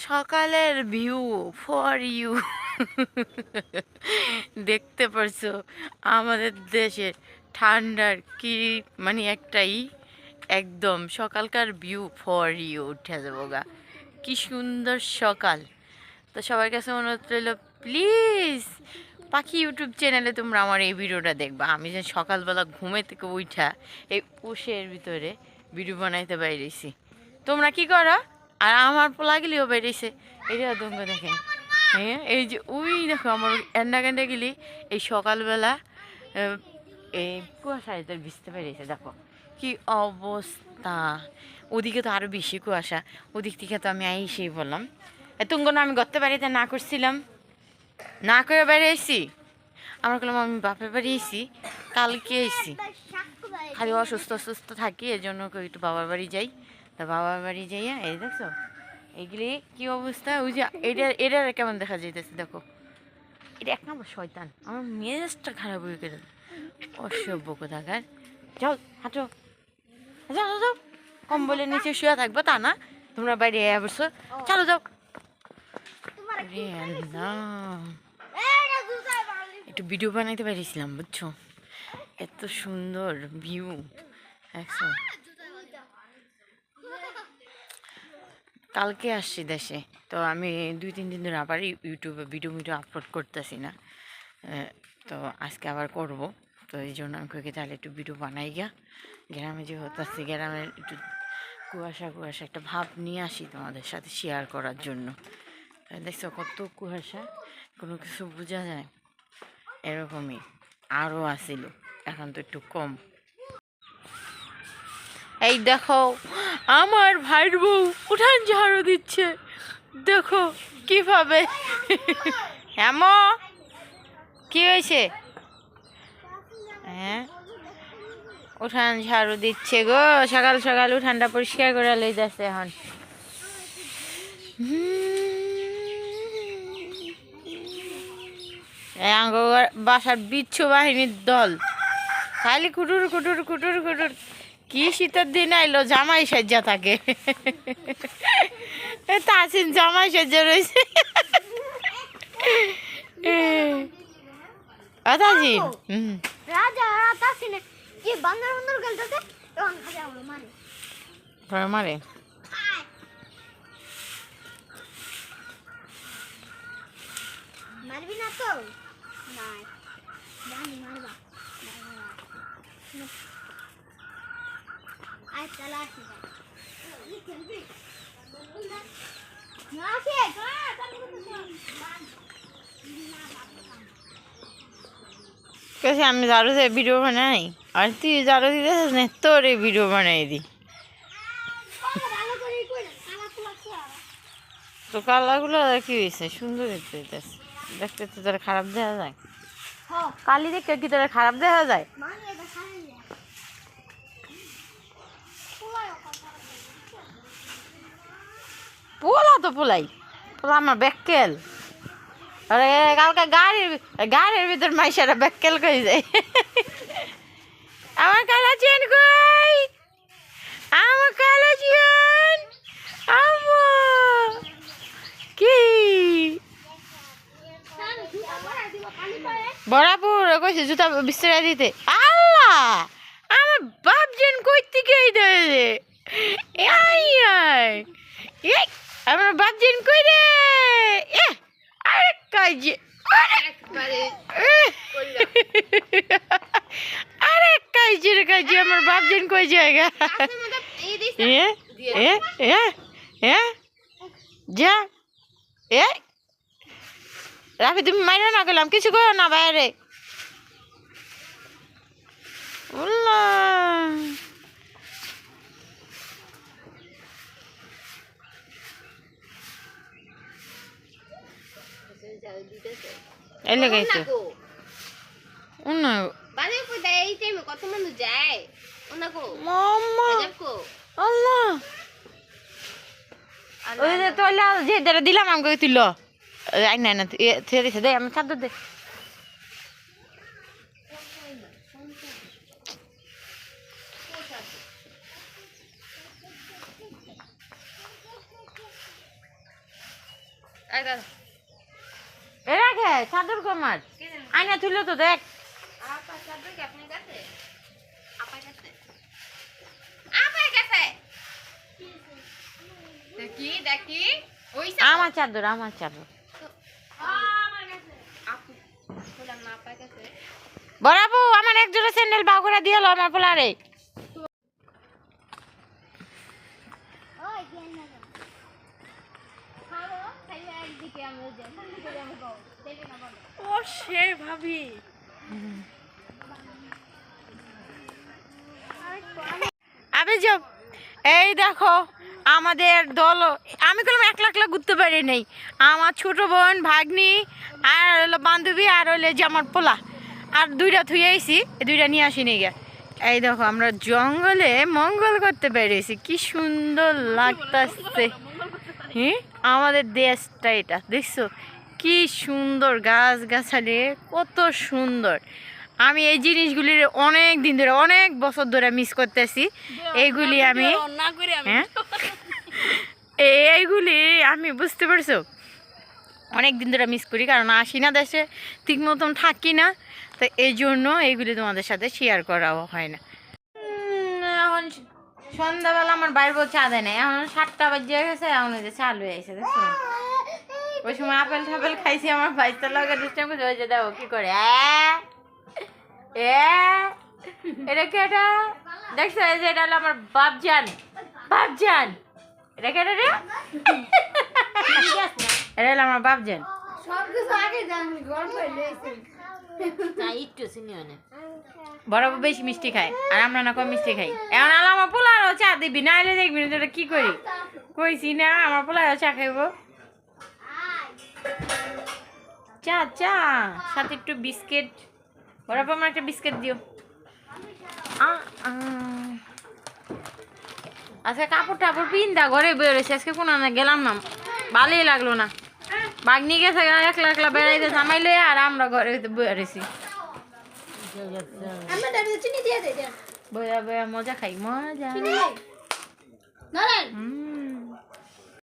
সকালের view for you. দেখতে পারছো আমাদের দেশের ঠান্ডার কি মানে একটাই একদম সকালকার ভিউ ফর ইউ উঠে যাবো গা। কি সুন্দর সকাল। তো সবার কাছে অনুরোধ রইল, প্লিজ পাখি ইউটিউব চ্যানেলে তোমরা আমার এই ভিডিওটা দেখবা। আমি যে সকালবেলা ঘুমে থেকে উঠা এই উশের ভিতরে ভিডিও বানাইতে বাইরেছি। তোমরা কি করো? আর আমার পোলাগুলিও বেরিয়েছে, এটা তোমরা দেখেন। হ্যাঁ, এই যে ওই দেখো আমার এন্ডা গেন্ডা গেলি এই সকালবেলা এই কুয়াশায় তোর ভিজতে পেরেছে। দেখো কি অবস্থা। ওদিকে তো আরো বেশি কুয়াশা। ওদিক থেকে তো আমি আইসেই বললাম তুঙ্গন আমি গড়তে বাড়িতে না করছিলাম, না করে বেরিয়েছি। আমরা বললাম আমি বাপের বাড়ি এসি, কালকে এসি। খালি অসুস্থ অসুস্থ থাকি, এই জন্য একটু বাবার বাড়ি যাই। তা বাবার বাড়ি যাইয়া এই দেখছো এইগুলি কি অবস্থা। ওই যে এটা কেমন দেখা যাইতেছে দেখো। এটা এক নম্বর শয়তান, আমার মেজাজটা খারাপ হয়ে গেল। অসভ্য কোথাকার। যাও হাঁটো, যাও যাও। কম্বলের নিচে শুয়ে থাকবো তা না, তোমরা বাইরে বসো। চলো যাও। একটু ভিডিও বানাইতে পারিছিলাম বুঝছো, এত সুন্দর ভিউ। দেখছো কালকে আসছি দেশে, তো আমি 2-3 দিন ধরে আবার ইউটিউবে ভিডিও আপলোড করতেছি না। তো আজকে আবার করব। তো এই জন্য আমি কয়েকে তাহলে একটু ভিডিও বানাই গিয়া। গ্রামে যে হতাছি, গ্রামের একটু কুয়াশা কুয়াশা একটা ভাব নিয়ে আসি তোমাদের সাথে শেয়ার করার জন্য। দেখছো কত কুয়াশা, কোনো কিছু বোঝা যায় এরকমই। আরও আসিল, এখন তো একটু কম। এই দেখো আমার ভাইয়ের বউ উঠান ঝাড়ু দিচ্ছে, দেখো কিভাবে। এমন কি হয়েছে? হ্যাঁ, উঠান ঝাড়ু দিচ্ছে গো। সকাল সকাল উঠানটা পরিষ্কার করে লই যাচ্ছে এখন। বাসার বিচ্ছু বাহিনীর দল খালি কুটুর কুটুর কুটুর কুটুর। কি শীতের দিন আইলো, জামাই সাজ্জা থাকে। তাসিন জামাই সাজ্জা রয়েছে। তাসিন মারে মারবি না তো? না জানি মারবা। আই চলা আসি এই খেলবি না আছে कैसे আমি ঝাড়ু দিয়ে ভিডিও বানাই আর তুই ঝাড়ু দিতে না তোর এই ভিডিও বানাই দি। তো কালাগুলো কি হয়েছে, সুন্দর দেখতে হইতেছে। দেখতে তো তোর খারাপ দেখা যায়? কালি দেখতে কি তোর খারাপ দেখা যায়? পোলা তো পোলাই, পোলা আমার ব্যাককেল। আরে কালকে গাড়ির ভিতর মাইশারা ব্যাককেল করে যায়। আমার কালা চেন কই, আমার কালা চেন আমা কি বরাপুর কইছে জুতা বিস্তারা দিতে। আল্লাহ আমার বাপ যেন কই থেকে দেয় আমার বাপ যেন কই রে। আরেক কাজে আরেক কাজের কাজে আমার বাপ যেন কই জায়গা। যা রাফি তুমি মাইরা না গেলাম, কিছু করো না বাইরে। এলে গেছে কত মানুষ যায়। আল্লাহ ওই যে তোলা যে দিলাম আমাকে তুলো আই না না ছেড়েছে দে আমি খাদ্য দে। এ রাখে চাদর কমার আয়না তুলো তো দেখ আমার চাদর বরাবু আমার এক জোড়া স্যান্ডেল বাউ করে দিয়ে লো আমার পোলারে ও সে ভাবি আবে যাব এই দেখো আমাদের দল আমি কোনো একলা একলা ঘুরতে পারি নাই আমার ছোট বোন ভাগ্নি আর হলো বান্ধবী আর হইলে যে আমার পোলা আর দুইটা থুই আইছি দুইটা নিয়ে আসিনি গিয়া এই দেখো আমরা জঙ্গলে মঙ্গল করতে পেরেছি কি সুন্দর লাগতাছে হ্যাঁ আমাদের দেশটা এটা দেখছো কি সুন্দর গাছ গাছালি কত সুন্দর আমি এই জিনিসগুলির অনেক দিন ধরে অনেক বছর ধরে মিস করতেছি এইগুলি আমি হ্যাঁ এইগুলি আমি বুঝতে পারছো অনেক দিন ধরে মিস করি কারণ আসি না দেশে ঠিক মতন থাকি না তো এই জন্য এইগুলি তোমাদের সাথে শেয়ার করাও হয় না এখন সন্ধ্যাবেলা আমার বাইরে চা দেয় না এখন 7টা বাজে গেছে এখন যে চালু হয়েছে দেখছো ওই সময় আপেল টাপেল খাইছি আমার ভাইটা লগে ডিস্টার্ব করছে ওই যে দেখো কি করে এটা কি এটা দেখছো এই যে এটা হলো আমার বাপজান এটা কি এটা রে এটা হলো আমার বাপজান বরাবর বেশি মিষ্টি খায় আর আমরা না কম মিষ্টি খাই এখন আলো আমার পোলারও চা দিবি না এলে দেখবি না কি করি কইছি না আমার পোলারও চা খাইব চা চা সাথে একটু বিস্কিট বরাবর আমার একটা বিস্কিট দিও আজকে কাপড় টাপড় পিন্দা ঘরে বেরোয়েছি আজকে কোনো না গেলাম না ভালোই লাগলো না বাগনি গেছে একলা একলা বেড়াইতে সামাইলে আর আমরা ঘরে বেরোছি বয়া বয়া মজা খাই মজা